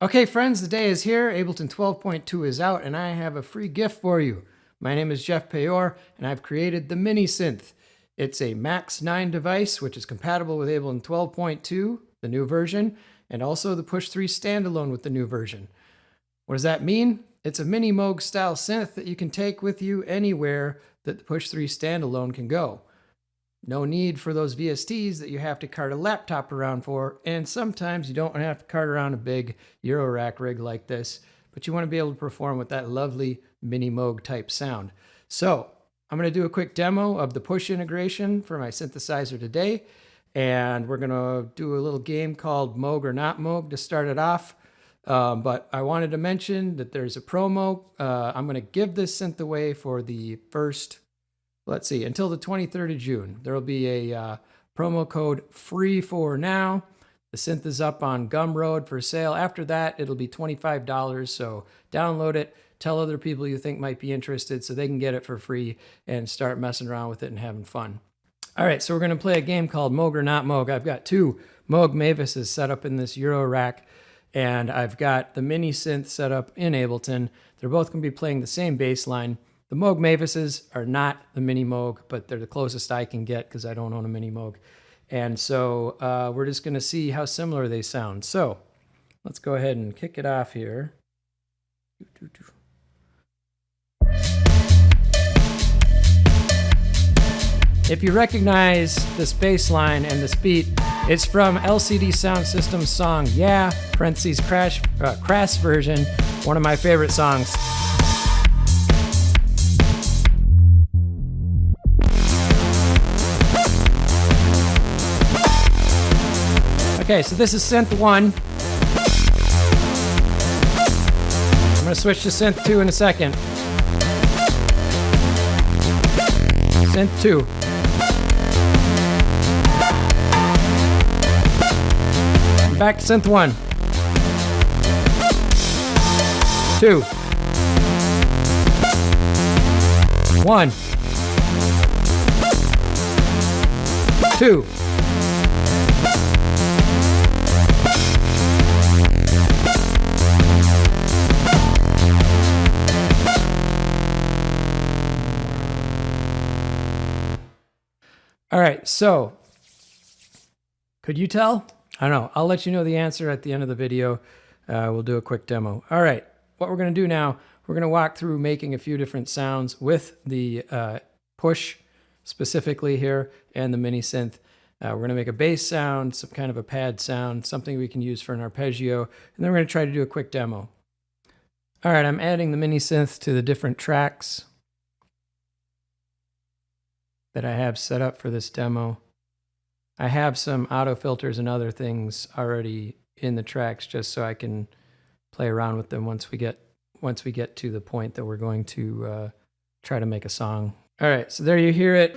Okay, friends, the day is here. Ableton 12.2 is out, and I have a free gift for you. My name is Jeff Payor, and I've created the MiniSynth. It's a Max 9 device, which is compatible with Ableton 12.2, the new version, and also the Push 3 standalone with the new version. What does that mean? It's a Minimoog style synth that you can take with you anywhere that the Push 3 standalone can go. No need for those VSTs that you have to cart a laptop around for, and sometimes you don't have to cart around a big Eurorack rig like this, but you want to be able to perform with that lovely Minimoog type sound. So I'm going to do a quick demo of the push integration for my synthesizer today, and we're going to do a little game called Moog or Not Moog to start it off. But I wanted to mention that there's a promo. I'm going to give this synth away for the first, let's see, until the 23rd of June. There will be a promo code free for now. The synth is up on Gumroad for sale. After that, it'll be $25. So download it. Tell other people you think might be interested so they can get it for free and start messing around with it and having fun. All right, so we're going to play a game called Moog or Not Moog. I've got two Moog Mavises set up in this Eurorack, and I've got the MiniSynth set up in Ableton. They're both going to be playing the same bass line. The Moog Mavises are not the Minimoog, but they're the closest I can get because I don't own a Minimoog. And so we're just going to see how similar they sound. So let's go ahead and kick it off here. If you recognize this bass line and this beat, it's from LCD Sound System's song Yeah, parentheses Crash version, one of my favorite songs. Okay, so this is synth 1. I'm going to switch to synth 2 in a second. Synth 2. And back to synth 1. 2. 1. 2. All right, so could you tell? I don't know. I'll let you know the answer at the end of the video. We'll do a quick demo. All right, what we're going to do now, we're going to walk through making a few different sounds with the push specifically here and the MiniSynth. We're going to make a bass sound, some kind of a pad sound, something we can use for an arpeggio, and then we're going to try to do a quick demo. All right, I'm adding the MiniSynth to the different tracks that I have set up for this demo. I have some auto filters and other things already in the tracks just so I can play around with them once we get to the point that we're going to try to make a song. All right, so there you hear it.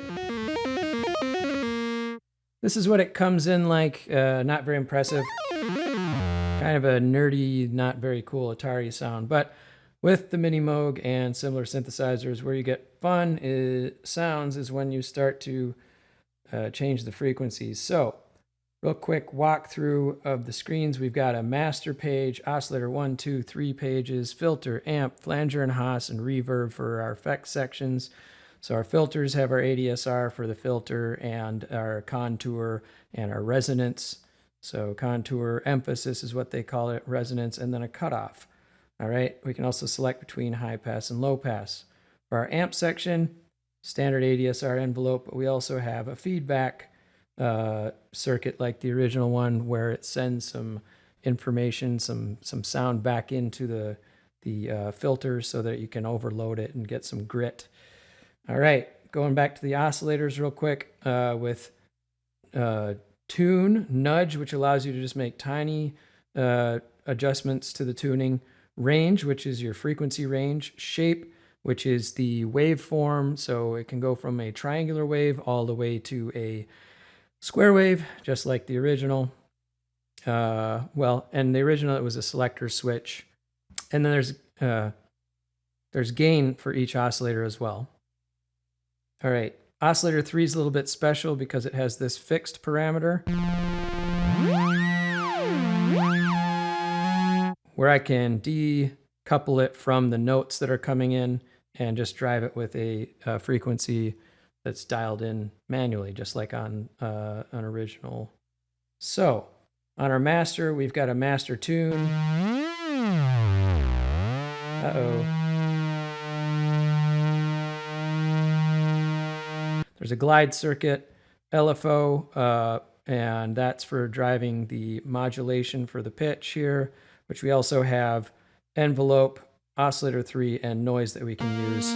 This is what it comes in like, not very impressive. Kind of a nerdy, not very cool Atari sound, but with the Minimoog and similar synthesizers, where you get fun sounds is when you start to change the frequencies. So, real quick walkthrough of the screens. We've got a master page, oscillator 1, 2, 3 pages, filter, amp, flanger, and Haas, and reverb for our effects sections. So our filters have our ADSR for the filter and our contour and our resonance. So contour emphasis is what they call it, resonance, and then a cutoff. All right, we can also select between high pass and low pass. For our amp section, standard ADSR envelope, but we also have a feedback circuit like the original one where it sends some information, some sound back into the filter so that you can overload it and get some grit. All right, going back to the oscillators real quick with tune, nudge, which allows you to just make tiny adjustments to the tuning. Range, which is your frequency range. Shape, which is the waveform, so it can go from a triangular wave all the way to a square wave, just like the original. Well, and the original, it was a selector switch. And then there's gain for each oscillator as well. All right, oscillator 3 is a little bit special because it has this fixed parameter. where I can decouple it from the notes that are coming in and just drive it with a frequency that's dialed in manually, just like on an original. So on our master, we've got a master tune. There's a glide circuit, LFO, and that's for driving the modulation for the pitch here, which we also have envelope, oscillator 3, and noise that we can use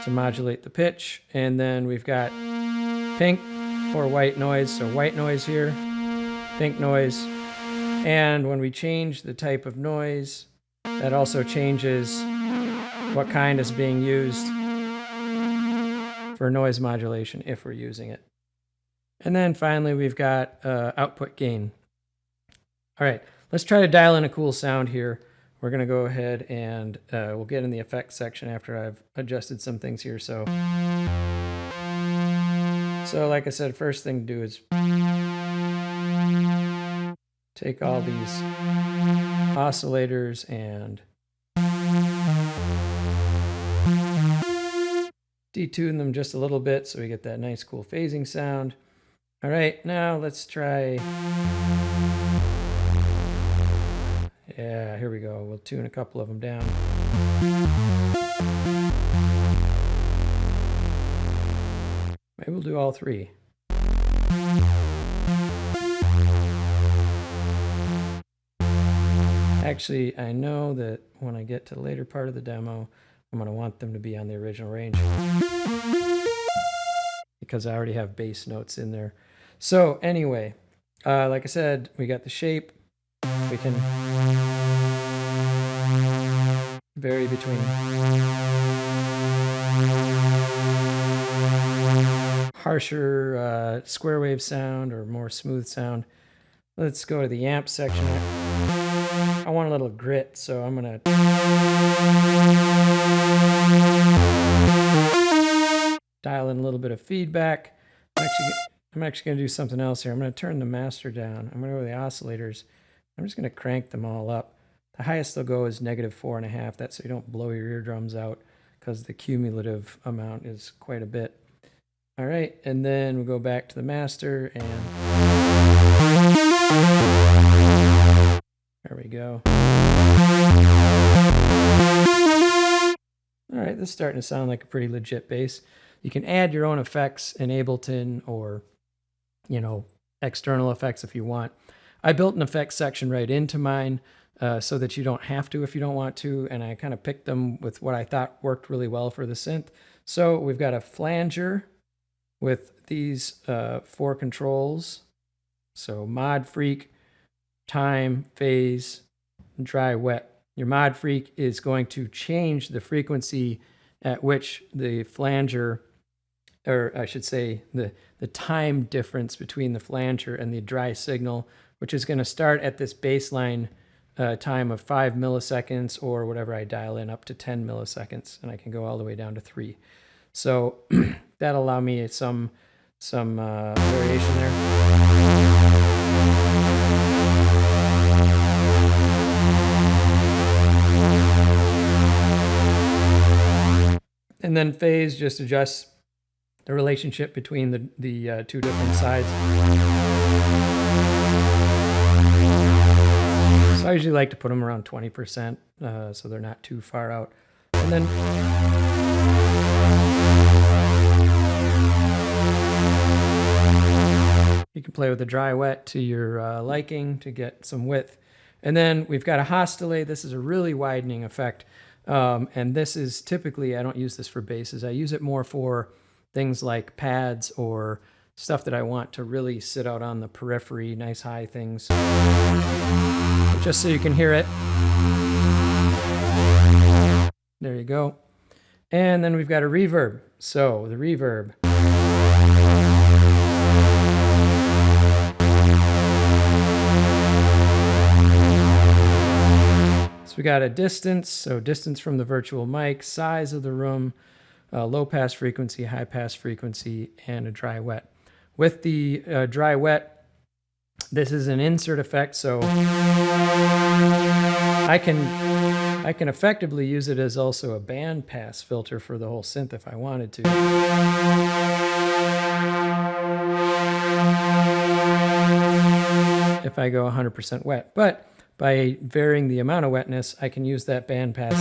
to modulate the pitch. And then we've got pink or white noise. So white noise here, pink noise. And when we change the type of noise, that also changes what kind is being used for noise modulation if we're using it. And then finally, we've got output gain. All right, let's try to dial in a cool sound here. We're going to go ahead and we'll get in the effects section after I've adjusted some things here. So like I said, first thing to do is take all these oscillators and detune them just a little bit so we get that nice cool phasing sound. All right, now let's try. Yeah, here we go. We'll tune a couple of them down. Maybe we'll do all three. Actually, I know that when I get to the later part of the demo, I'm going to want them to be on the original range because I already have bass notes in there. So anyway, like I said, we got the shape. We can vary between harsher square wave sound or more smooth sound. Let's go to the amp section. I want a little grit, so I'm going to dial in a little bit of feedback. I'm actually going to do something else here. I'm going to turn the master down. I'm going to go to the oscillators. I'm just going to crank them all up. The highest they'll go is -4.5. That's so you don't blow your eardrums out because the cumulative amount is quite a bit. All right, and then we'll go back to the master and there we go. All right, this is starting to sound like a pretty legit bass. You can add your own effects in Ableton or, you know, external effects if you want. I built an effects section right into mine so that you don't have to if you don't want to, and I kind of picked them with what I thought worked really well for the synth. So we've got a flanger with these 4 controls. So mod, freak, time, phase, dry, wet. Your mod freak is going to change the frequency at which the flanger, or I should say the time difference between the flanger and the dry signal, which is going to start at this baseline time of 5 milliseconds or whatever I dial in up to 10 milliseconds, and I can go all the way down to 3. So that'll allow me some variation there. And then phase just adjusts the relationship between the two different sides. So I usually like to put them around 20%, so they're not too far out. And then you can play with the dry wet to your liking to get some width. And then we've got a Haas delay. This is a really widening effect. And this is typically, I don't use this for basses. I use it more for things like pads or stuff that I want to really sit out on the periphery, nice high things. Just so you can hear it. There you go. And then we've got a reverb. So the reverb. We got a distance, so distance from the virtual mic, size of the room, low pass frequency, high pass frequency, and a dry wet. With the dry wet, This is an insert effect, so I can effectively use it as also a bandpass filter for the whole synth if I wanted to. If I go 100% wet. But by varying the amount of wetness, I can use that bandpass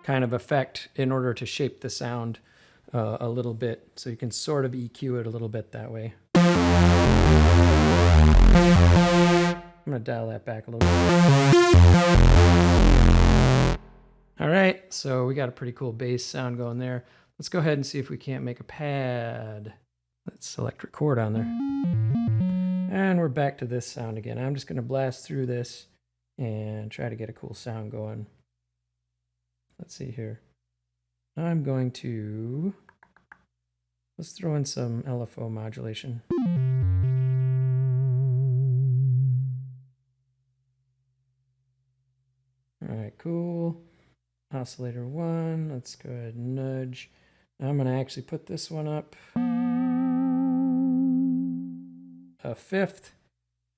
kind of effect in order to shape the sound a little bit. So you can sort of EQ it a little bit that way. I'm going to dial that back a little bit. All right, so we got a pretty cool bass sound going there. Let's go ahead and see if we can't make a pad. Let's select record on there. And we're back to this sound again. I'm just going to blast through this and try to get a cool sound going. Let's see here. I'm going to, let's throw in some LFO modulation. All right, cool. Oscillator 1, let's go ahead and nudge. I'm going to actually put this one up a fifth,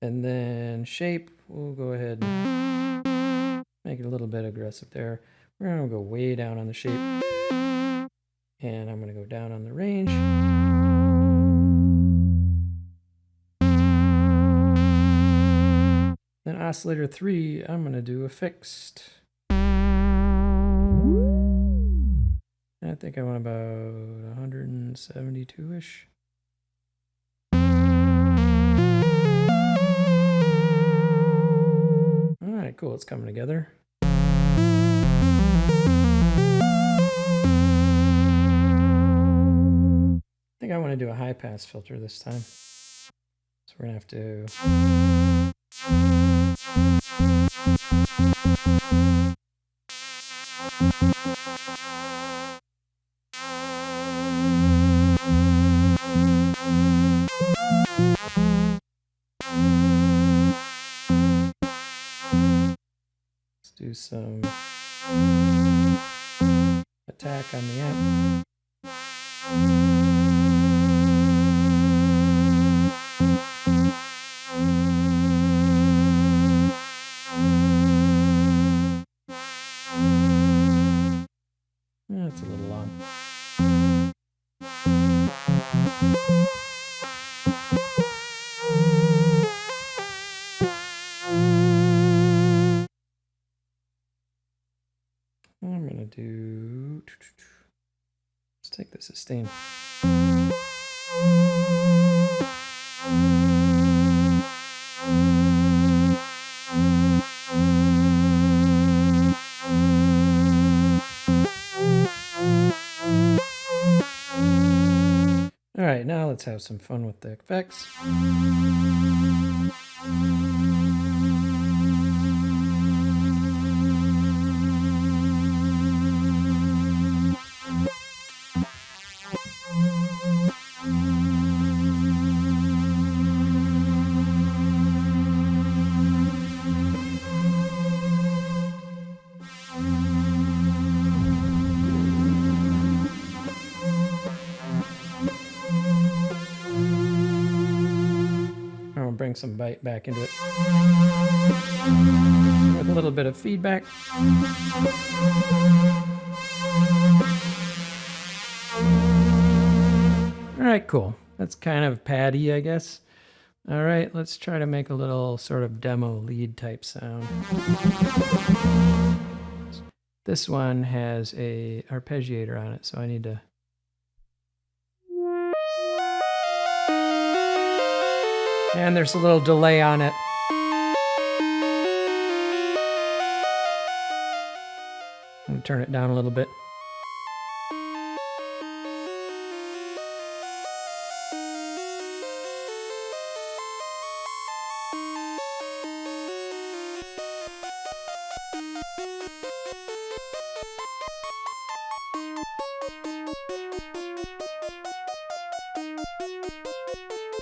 and then shape, we'll go ahead and make it a little bit aggressive there. We're going to go way down on the shape, and I'm going to go down on the range. Then oscillator 3, I'm going to do a fixed. I think I want about 172-ish. All right, cool, it's coming together. I think I want to do a high pass filter this time. So we're going to have to... Let's do some attack on the amp. That's a little long. I'm going to do... Let's take the sustain. All right, now let's have some fun with the effects. Bring some bite back into it with a little bit of feedback. All right, cool. That's kind of paddy, I guess. All right, let's try to make a little sort of demo lead type sound. This one has a arpeggiator on it, so I need to... And there's a little delay on it. I'm going to turn it down a little bit.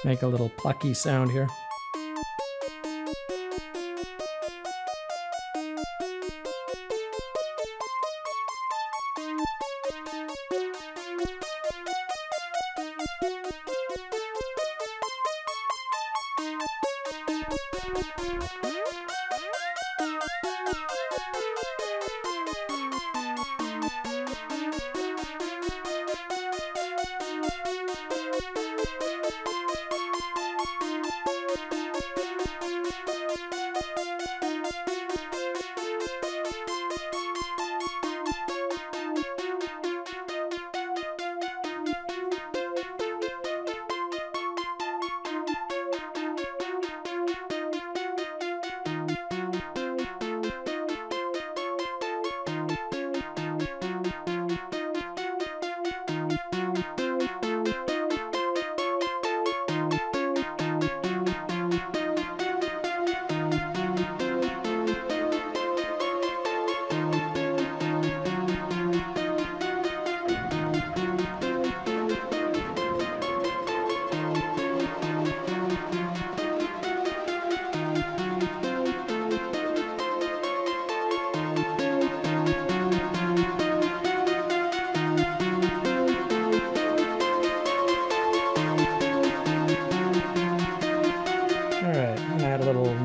Make a little plucky sound here.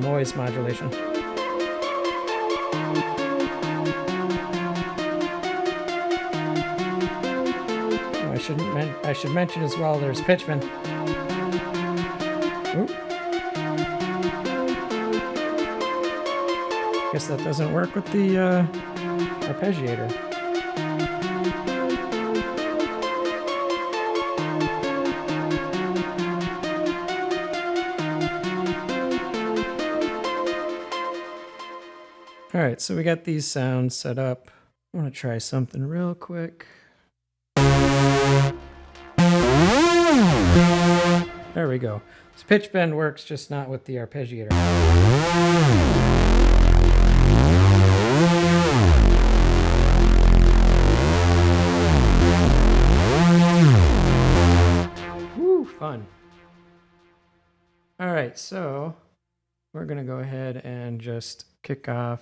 Noise modulation. Oh, I should mention as well, there's pitch bend. Ooh. Guess that doesn't work with the arpeggiator. All right, so we got these sounds set up. I want to try something real quick. There we go. So pitch bend works, just not with the arpeggiator. Woo, fun. All right, so we're going to go ahead and just kick off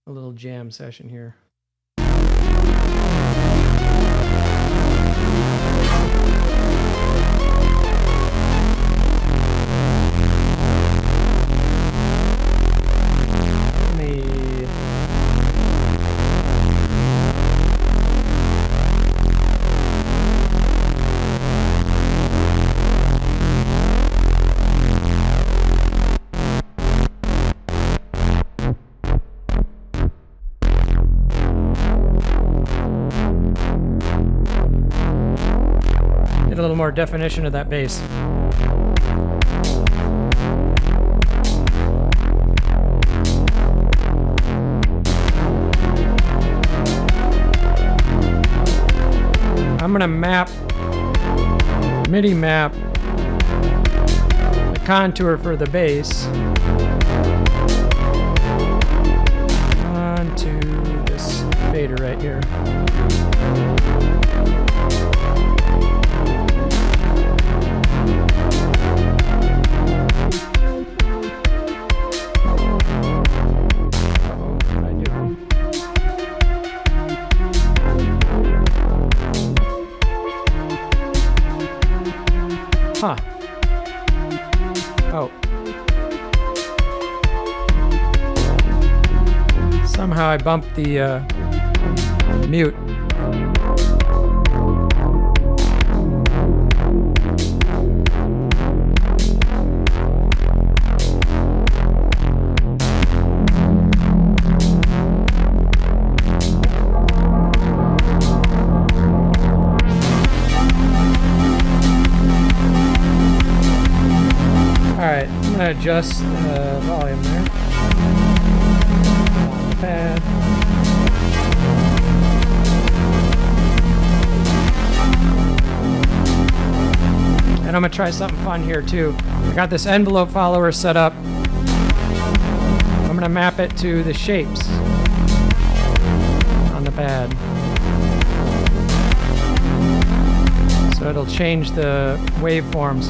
a little jam session here. Get a little more definition of that bass. I'm gonna MIDI map the contour for the bass onto this fader right here. Huh. Oh. Somehow I bumped the mute. Alright, I'm going to adjust the volume there. On the pad. And I'm going to try something fun here too. I got this envelope follower set up. I'm going to map it to the shapes on the pad. So it'll change the waveforms.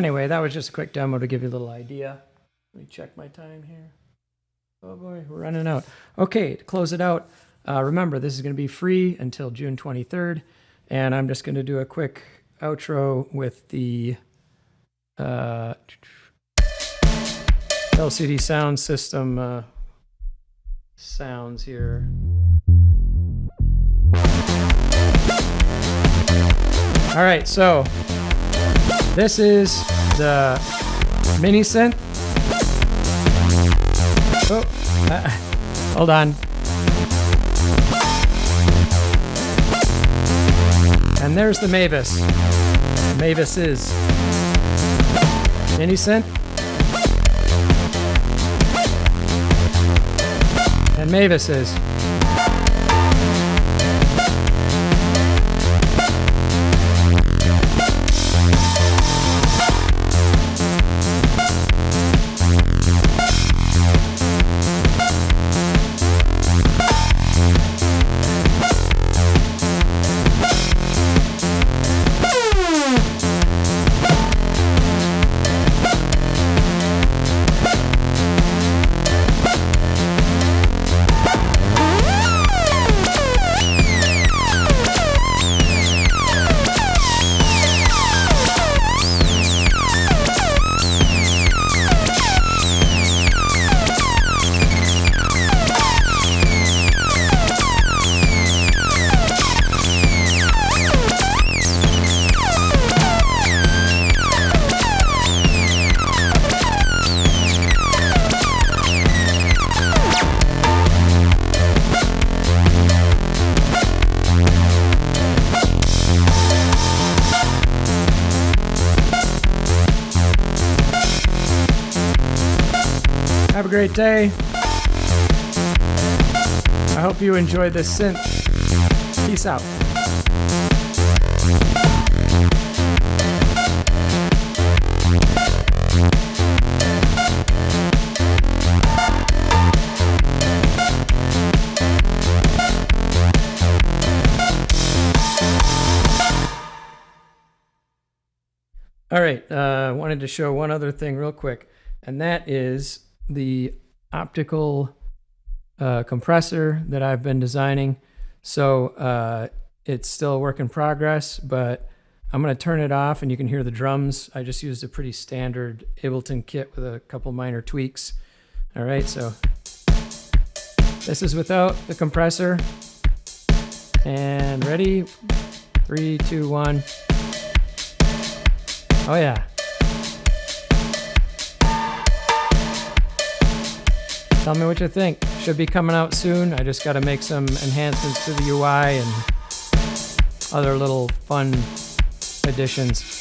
Anyway, that was just a quick demo to give you a little idea. Let me check my time here. Oh boy, we're running out. Okay, to close it out, remember this is going to be free until June 23rd, and I'm just going to do a quick outro with the LCD sound system sounds here. All right, so this is the MiniSynth. Oh, hold on. And there's the Mavis. Mavis is MiniSynth. And Mavis is. Have a great day. I hope you enjoyed this synth. Peace out. All right, wanted to show one other thing real quick, and that is the optical compressor that I've been designing. So it's still a work in progress, but I'm going to turn it off and you can hear the drums. I just used a pretty standard Ableton kit with a couple minor tweaks. All right, so this is without the compressor. And ready? 3, 2, 1. Oh yeah. Tell me what you think. Should be coming out soon. I just got to make some enhancements to the UI and other little fun additions.